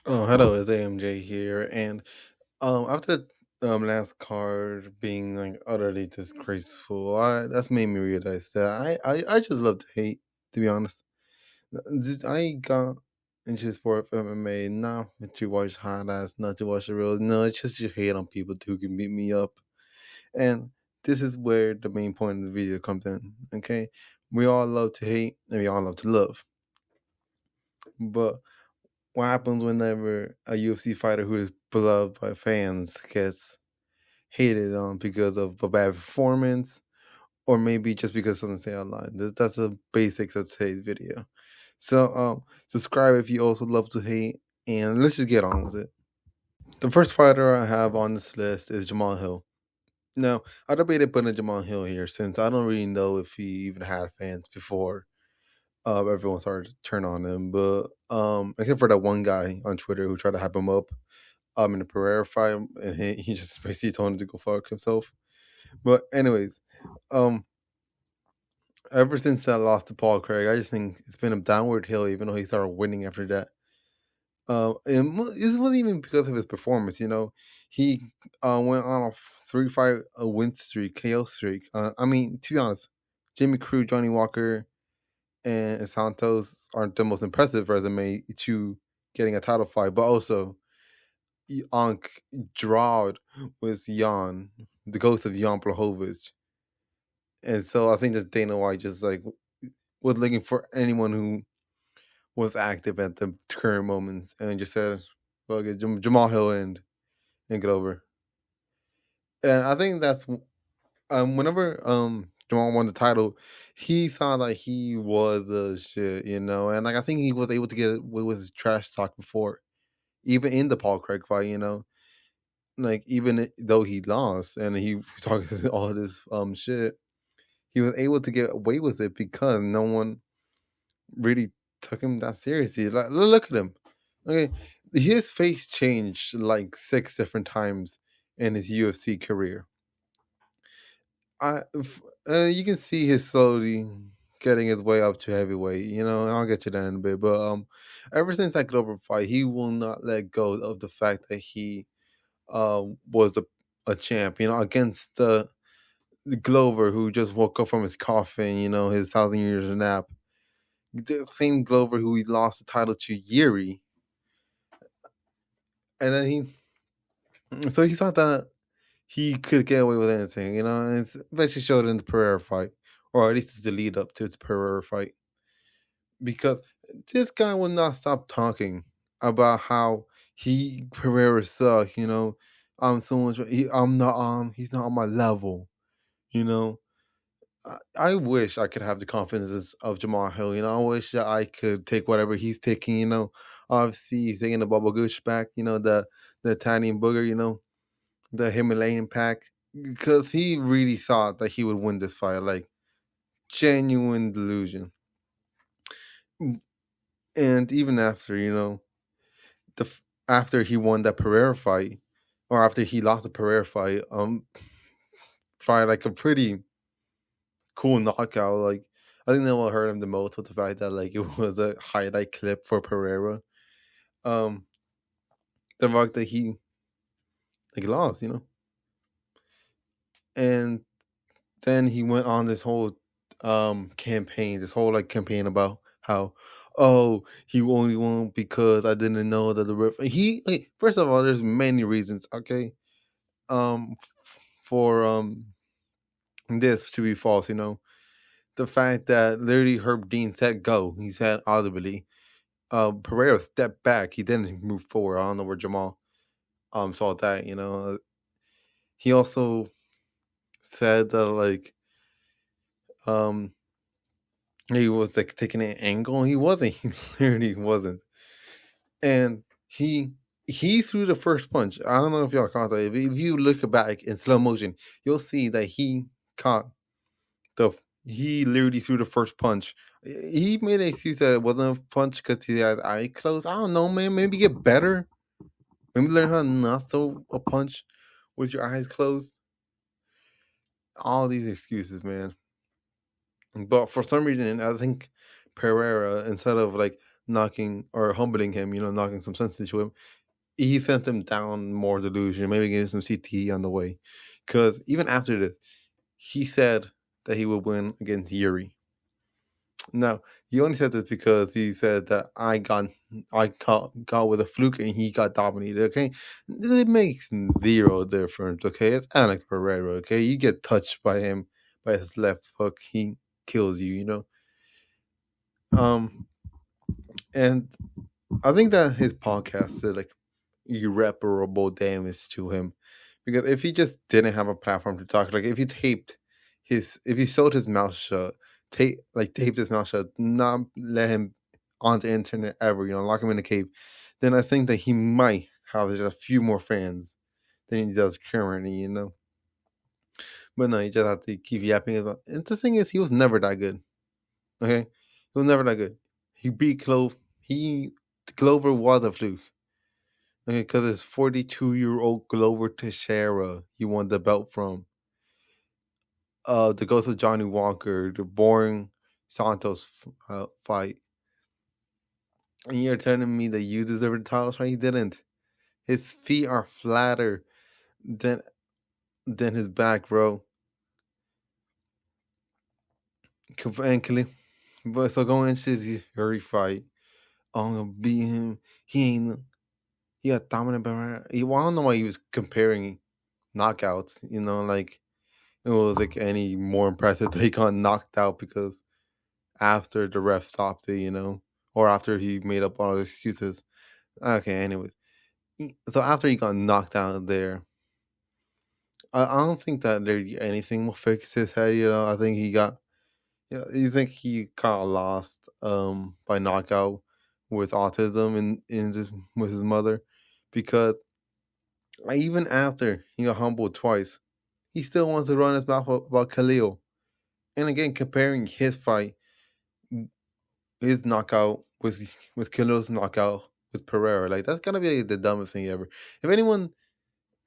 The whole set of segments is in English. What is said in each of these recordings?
Oh, hello, it's AMJ here. And after the last card being like utterly disgraceful, that's made me realize that I just love to hate, to be honest. I got into the sport of MMA not to watch highlights, not to watch the reels. No, it's just to hate on people who can beat me up. And this is where the main point of the video comes in. Okay, we all love to hate and we all love to love, but what happens whenever a UFC fighter who is beloved by fans gets hated on because of a bad performance, or maybe just because it doesn't say online? That's the basics of today's video. So, subscribe if you also love to hate, and let's just get on with it. The first fighter I have on this list is Jamal Hill. Now, I debated putting Jamal Hill here since I don't really know if he even had fans before everyone started to turn on him. But except for that one guy on Twitter who tried to hype him up in the Pereira fight, and he just basically told him to go fuck himself. But anyways, um, ever since I lost to Paul Craig, I just think it's been a downward hill. Even though he started winning after that, and it wasn't even because of his performance. He went on a 3-fight win streak, KO streak. I mean, to be honest, Jimmy Crew, Johnny Walker, and Santos aren't the most impressive resume to getting a title fight, but also Ankh drawed was Jan, the ghost of Jan Blachowicz. And so I think that Dana White just like was looking for anyone who was active at the current moment and just said, well, get Jamal Hill and get over. And I think that's whenever Jamal won the title, he thought like he was the shit. And like I think he was able to get it with his trash talk before, even in the Paul Craig fight. Like even though he lost and he was talking all this shit, he was able to get away with it because no one really took him that seriously. Like look at him. Okay, his face changed like 6 different times in his UFC career. You can see his slowly getting his way up to heavyweight, and I'll get to that in a bit. But ever since that Glover fight, he will not let go of the fact that he was a champ, against the Glover who just woke up from his coffin, his 1,000 years of nap. The same Glover who he lost the title to Yuri. And then so he thought that he could get away with anything, and it's eventually showed in the Pereira fight, or at least the lead up to the Pereira fight. Because this guy will not stop talking about how Pereira suck, I'm so much, I'm not he's not on my level, you know. I wish I could have the confidence of Jamal Hill. I wish that I could take whatever he's taking. Obviously he's taking the Bubba Goosh back. The Italian booger. The Himalayan pack, because he really thought that he would win this fight. Like genuine delusion. And even after after he won that Pereira fight, or after he lost the Pereira fight, fight like a pretty cool knockout. Like I think that what hurt him the most was the fact that like it was a highlight clip for Pereira. Um, the fact that he like lost, and then he went on this whole campaign, this whole like campaign about how he only won because I didn't know that the ref. He first of all, there's many reasons. Okay, for this to be false. The fact that literally Herb Dean said go, he said audibly. Pereira stepped back. He didn't move forward. I don't know where Jamal saw that. He also said that like um he was like taking an angle. He wasn't. He literally wasn't. And he threw the first punch. I don't know if y'all caught that. If you look back in slow motion, you'll see that he caught the. He literally threw the first punch. He made an excuse that it wasn't a punch because he had eye closed. I don't know, man. Maybe get better. Maybe learn how not throw a punch with your eyes closed. All these excuses, man. But for some reason, I think Pereira, instead of like knocking or humbling him, knocking some sense into him. He sent him down more delusion, maybe gave him some CTE on the way. Because even after this, he said that he would win against Yuri. Now, he only said this because he said that I got with a fluke and he got dominated. Okay, it makes zero difference. Okay, it's Alex Pereira. Okay, you get touched by him by his left hook, he kills you. Um, and I think that his podcast did like irreparable damage to him because if he just didn't have a platform to talk, like if he sold his mouth shut, taped his mouth shut, not let him on the internet ever, lock him in a cave, then I think that he might have just a few more fans than he does currently. But no, you just have to keep yapping about. And the thing is, he was never that good. Okay, he was never that good. He beat Clove. Glover was a fluke. Okay, because it's 42-year-old Glover Teixeira he won the belt from. The ghost of Johnny Walker, the boring Santos fight. And you're telling me that you deserve the title shot? He didn't. His feet are flatter than his back, bro. And but so going into this Yuri fight, I'm gonna beat him. He got dominant by. I don't know why he was comparing knockouts. Like it was like any more impressive that he got knocked out because after the ref stopped it, or after he made up all his excuses. Okay, anyways. So after he got knocked out there, I don't think that there anything will fix his head. I think he got, you think he kind of lost by knockout with autism with his mother because even after he got humbled twice, he still wants to run his mouth about Khalil. And again, comparing his fight, his knockout with Khalil's knockout with Pereira, like that's gonna be like, the dumbest thing ever. If anyone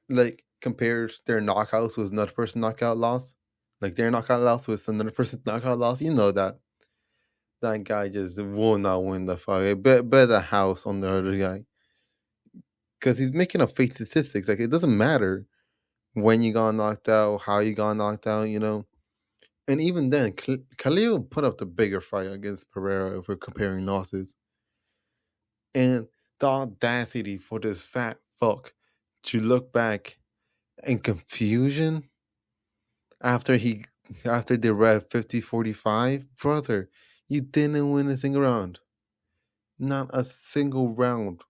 like compares their knockouts with another person's knockout loss, like their knockout loss with another person's knockout loss, you know that guy just will not win the fight. Bet a house on the other guy because he's making up fake statistics. Like it doesn't matter when you got knocked out, how you got knocked out. And even then, Khalil put up the bigger fight against Pereira if we're comparing losses. And the audacity for this fat fuck to look back in confusion after after they read 50-45, brother, you didn't win a single round. Not a single round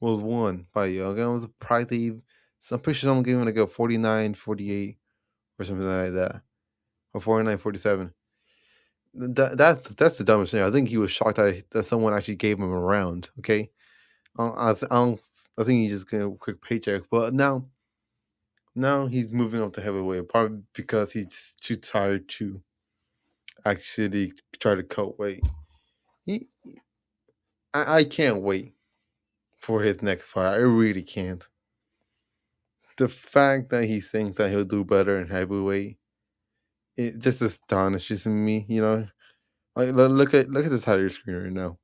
was won by you. Okay, it was practically. So I'm pretty sure someone gave him like a 49-48 or something like that, or 49-47. That's the dumbest thing. I think he was shocked that someone actually gave him a round. Okay, I think he just got a quick paycheck. But now he's moving up to heavyweight, probably because he's too tired to actually try to cut weight. He, I can't wait for his next fight. I really can't. The fact that he thinks that he'll do better in heavyweight, it just astonishes me. Like look at this highlight screen right now.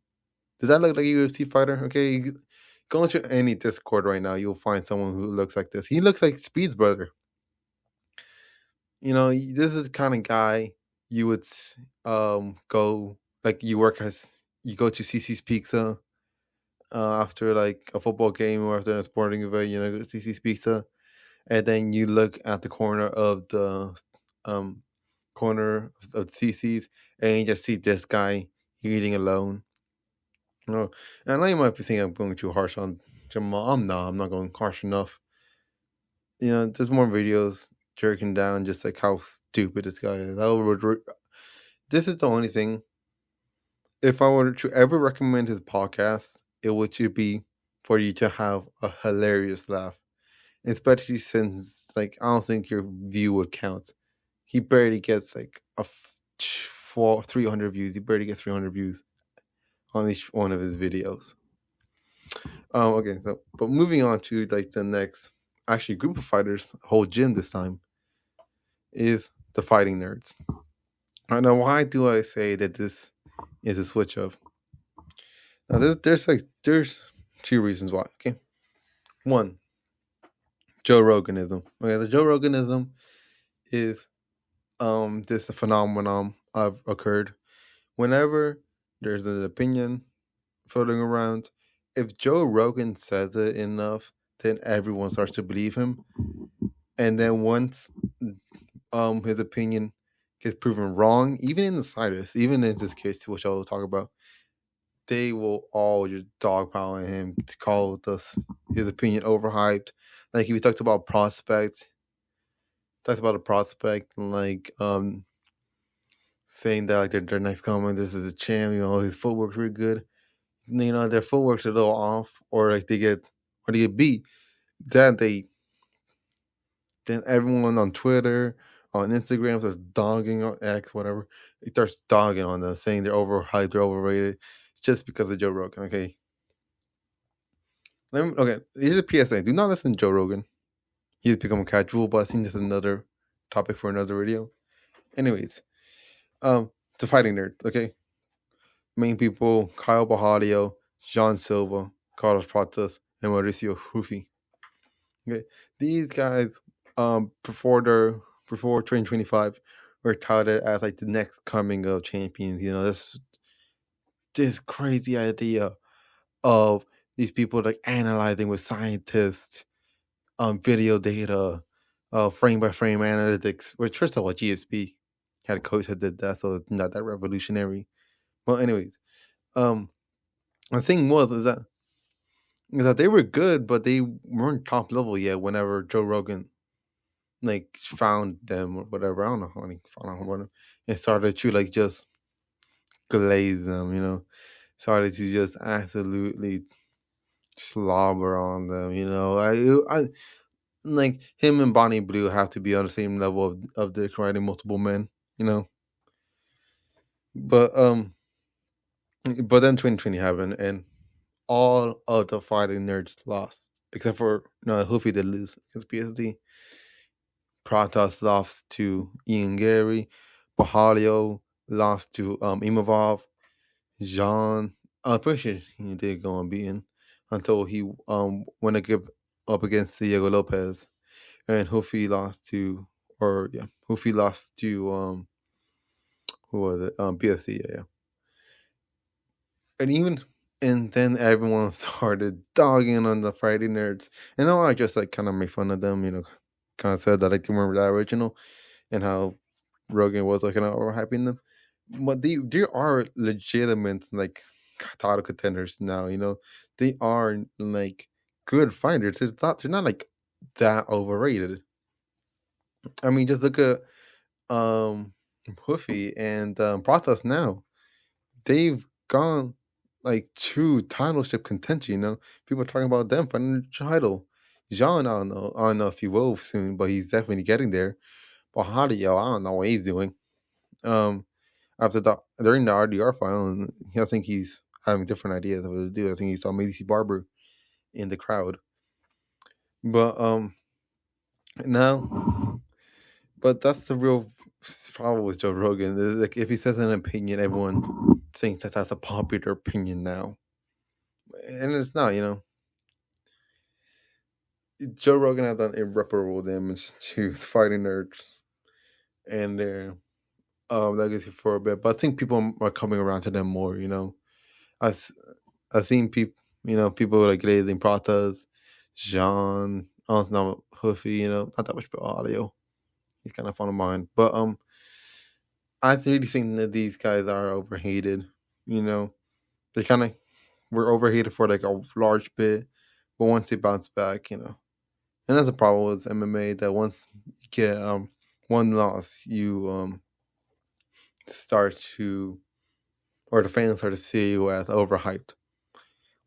Does that look like a UFC fighter? Okay, go into any Discord right now, you'll find someone who looks like this. He looks like Speed's brother. This is the kind of guy you would go like you go to CC's Pizza after like a football game or after a sporting event. Go to CC's Pizza, and then you look at the um corner of CC's, and you just see this guy eating alone. And I know you might be thinking I'm going too harsh on Jamal. I'm not going harsh enough. There's more videos jerking down just like how stupid this guy is. This is the only thing. If I were to ever recommend his podcast, it would to be for you to have a hilarious laugh, especially since like I don't think your view would count. He barely gets like 300 views. He barely gets 300 views on each one of his videos. Okay, so but moving on to like the next actually group of fighters, whole gym this time, is the fighting nerds. Now, why do I say that this is a switch up? Now, there's two reasons why. Okay, one, Joe Roganism. Okay, the Joe Roganism is this phenomenon of occurred whenever there's an opinion floating around. If Joe Rogan says it enough, then everyone starts to believe him. And then once his opinion gets proven wrong, even in the slightest, even in this case, which I will talk about, they will all just dogpile him to call his opinion overhyped. Like if we talked about prospects, talks about a prospect like saying that like their next comment, this is a champ, his footwork's really good. Their footwork's a little off, or like they get beat. Then then everyone on Twitter, on Instagram starts dogging on X, whatever. It starts dogging on them, saying they're overhyped, they're overrated, just because of Joe Rogan. Okay. Okay, here's a PSA. Do not listen to Joe Rogan. He's become casual, but I think that's another topic for another video. Anyways, the fighting nerd, okay? Main people: Kyle Bajadio, John Silva, Carlos Pratas, and Mauricio Hufi. Okay, these guys, before 2025, were touted as like the next coming of champions. This crazy idea of these people like analyzing with scientists, video data, frame by frame analytics. Which first of all, GSP had a coach that did that, so it's not that revolutionary. Well, anyways, um, the thing is that they were good, but they weren't top level yet. Whenever Joe Rogan like found them or whatever, I don't know how he found out about them, and started to like just glaze them, started to just absolutely slobber on them. I like him and Bonnie Blue have to be on the same level of dick riding multiple men, you know. But then 2020 happened, and all of the fighting nerds lost except for no, Hoofy did lose against PSD. Pratas lost to Ian Gary. Bahalio lost to Imavov. Jean, I'm pretty sure he did go unbeaten until he went to give up against Diego Lopez, and Hoofy lost to, Hoofy lost to who was it? BSC, yeah. And even and then everyone started dogging on the Friday nerds, and I just like kind of made fun of them, kind of said that I like to remember that original and how Rogan was like kind of overhyping them. But they are legitimate like title contenders now. They are like good fighters. They're not like that overrated. I mean, just look at um Hoofy and Pratas now. They've gone like to titleship contention. People are talking about them fighting the title. Jean, I don't know if he will soon, but he's definitely getting there. But Hadio, I don't know what he's doing. Um, after during the RDR final, and I think he's having different ideas of what to do. I think he saw Macy Barber in the crowd, but now, but that's the real problem with Joe Rogan. Is like if he says an opinion, everyone thinks that that's a popular opinion now, and it's not. Joe Rogan has done irreparable damage to fighting nerds and their legacy for a bit, but I think people are coming around to them more. I I've seen people, people like Glazing Pratas, Jean, also now Hoofy, not that much about audio. He's kind of fun of mine. But I really think that these guys are overhated. You know, they kind of were overhated for like a large bit, but once they bounce back, and that's the problem with MMA that once you get one loss, you start to, or the fans start to see you as overhyped,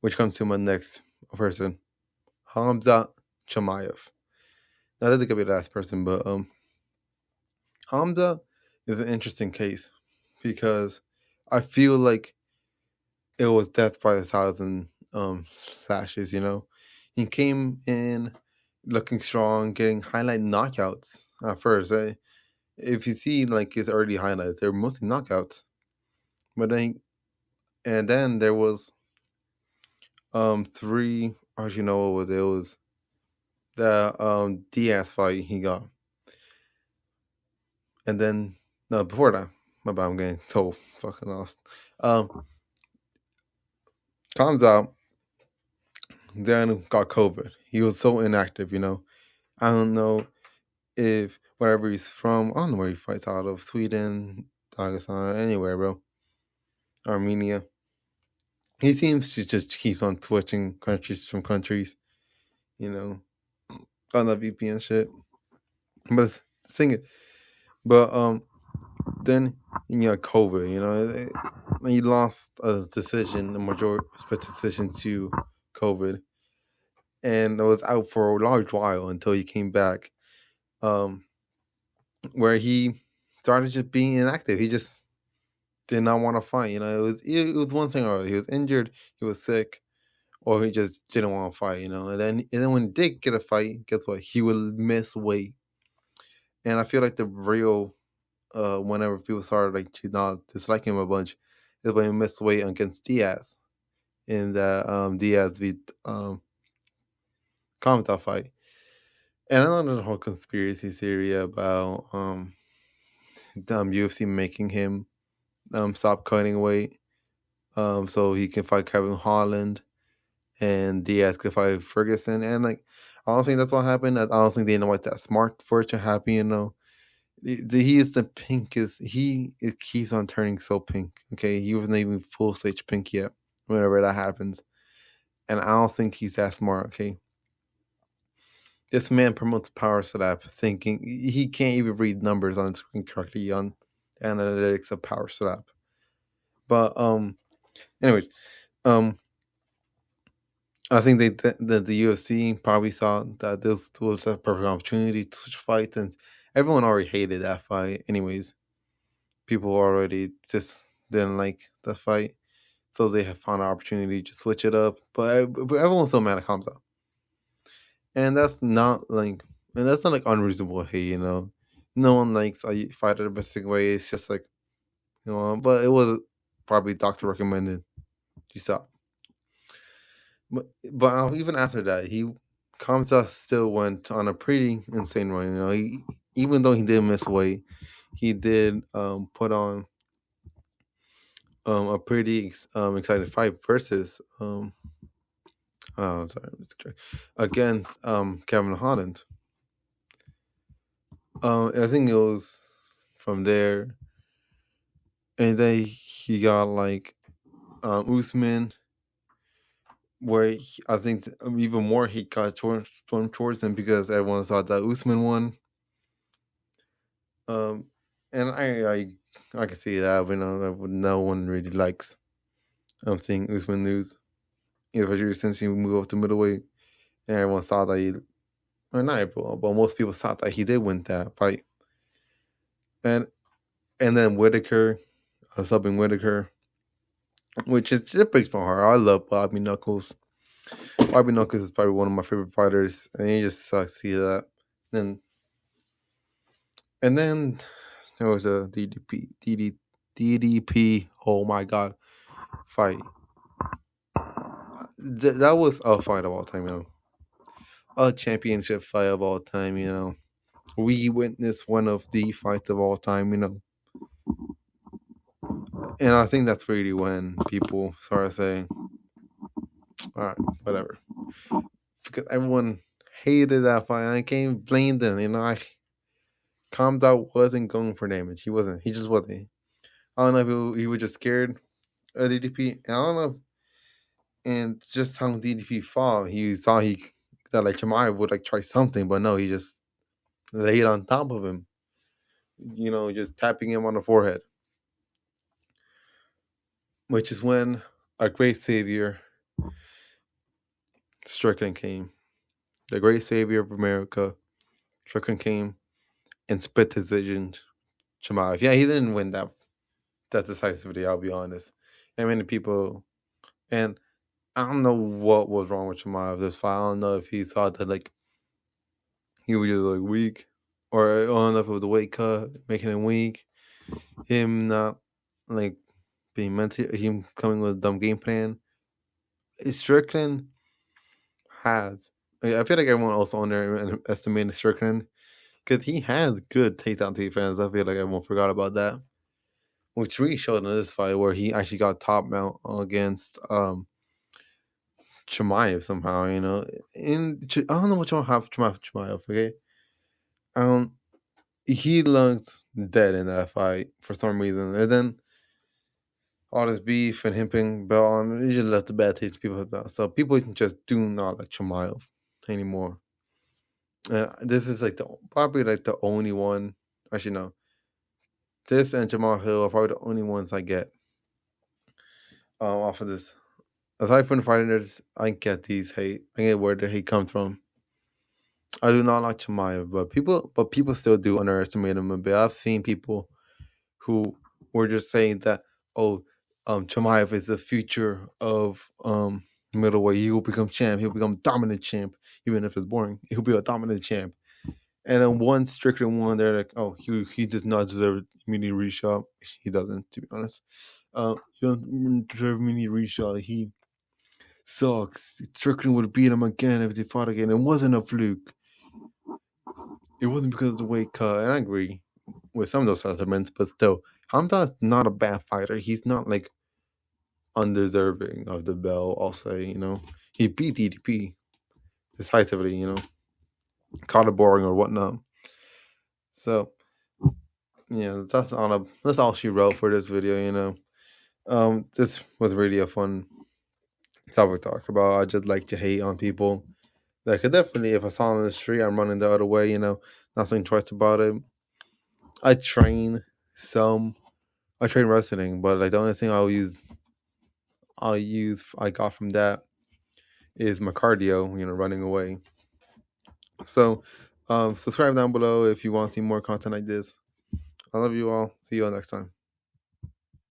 which comes to my next person, Hamza Chimaev. Now, this could be the last person, but Hamza is an interesting case because I feel like it was death by 1,000 slashes. He came in looking strong, getting highlight knockouts at first. If you see like his early highlights, they're mostly knockouts. But then, and then there was Three. I actually know what it was. It was the Diaz fight he got, and then no before that. My bad, I'm getting so fucking lost. Um, comes out, then got COVID. He was so inactive, you know. I don't know if wherever he's from, I don't know where he fights out of, Sweden, Dagestan, anywhere, bro. Armenia. He seems to just keeps on switching countries from countries, you know, on the VPN shit. But the thing is, but then you got COVID, you know, he lost a decision, a majority split decision to COVID, and it was out for a large while until he came back, um, where he started just being inactive. He just did not want to fight. You know, it was one thing or other. He was injured, he was sick, or he just didn't want to fight. You know, and then when he did get a fight, guess what? He would miss weight, and I feel like the real whenever people started like to not dislike him a bunch is when he missed weight against Diaz in the Diaz v Kamta fight. And I know the whole conspiracy theory about UFC making him stop cutting weight so he can fight Kevin Holland and Diaz could fight Ferguson. And like, I don't think that's what happened. I don't think they know what that smart for it to happen. You know, he is the pinkest. It keeps on turning so pink. Okay, he wasn't even full stage pink yet. Whenever that happens, and I don't think he's that smart. Okay, this man promotes power slap, thinking he can't even read numbers on the screen correctly on analytics of power slap. But anyways, um, I think the UFC probably saw that this was a perfect opportunity to switch fights, and everyone already hated that fight. Anyways, people already just didn't like the fight, so they have found an opportunity to switch it up. But everyone's so mad at Kamsa, and that's not like unreasonable hate. You know, no one likes a fighter the basic way. It's just like, you know, but it was probably doctor recommended you stop. But even after that, Kamsa still went on a pretty insane run. You know, even though he did miss weight, he did put on a pretty exciting fight versus oh sorry Mr. against Kevin Holland. I think it was from there, and then he got like Usman, where I think even more he got towards him because everyone saw that Usman won. Um, and I can see that, you know, no one really likes seeing Usman lose, especially since he moved up to middleweight, and everyone saw that or not everyone, but most people thought that he did win that fight, and then Whitaker, subbing Whitaker, which is it breaks my heart. I love Bobby Knuckles. Bobby Knuckles is probably one of my favorite fighters, and it just sucks to see that. And then there was a DDP. Oh my god, fight. That was a fight of all time, you know, a championship fight of all time. You know, we witnessed one of the fights of all time. You know, and I think that's really when people started saying, "All right, whatever," because everyone hated that fight. I can't blame them. You know, I calmed out wasn't going for damage. He wasn't. He just wasn't. I don't know if he was just scared of DDP. And I don't know. And just how DDP fought, he saw that like Chimaev would like try something, but no, he just laid on top of him. You know, just tapping him on the forehead. Which is when our great savior Strickland came. The great savior of America, Strickland came and split decision Chimaev. Yeah, he didn't win that decisively, I'll be honest. And many people, and I don't know what was wrong with Chimaev this fight. I don't know if he thought that like he was just like weak, or I don't know if it was the weight cut making him weak, him not like being mental, him coming with a dumb game plan. Strickland has. I feel like everyone also underestimated Strickland because he has good takedown defense. I feel like everyone forgot about that, which really showed in this fight where he actually got top mount against Chimaev somehow. I don't know which one have Chimaev. Okay, um, he looked dead in that fight for some reason, and then all this beef and him being belt on, it just left a bad taste in people's mouth. So people just do not like Chimaev anymore. This is like probably like the only one. Actually, no. This and Jamal Hill are probably the only ones I get off of this. Aside from the fighters, I get these hate. I get where the hate comes from. I do not like Chimaev, but people still do underestimate him a bit. I've seen people who were just saying that, oh, Chimaev is the future of middleweight. He will become champ. He'll become dominant champ, even if it's boring. He'll be a dominant champ. And then one Strickland one, they're like, oh, he does not deserve mini reshot. He doesn't, to be honest. He doesn't deserve mini reshot. He sucks. Strickland would beat him again if they fought again. It wasn't a fluke. It wasn't because of the weight cut. And I agree with some of those sentiments, but still, Hamza's not a bad fighter. He's not like undeserving of the belt, I'll say, He beat DDP decisively, caught it boring or whatnot. So yeah, that's all she wrote for this video. This was really a fun topic to talk about. I just like to hate on people. Like, I definitely, if I saw them in the street, I'm running the other way. Nothing twice about it. I train some. I train wrestling, but like the only thing I got from that is my cardio. Running away. So, subscribe down below if you want to see more content like this. I love you all. See you all next time.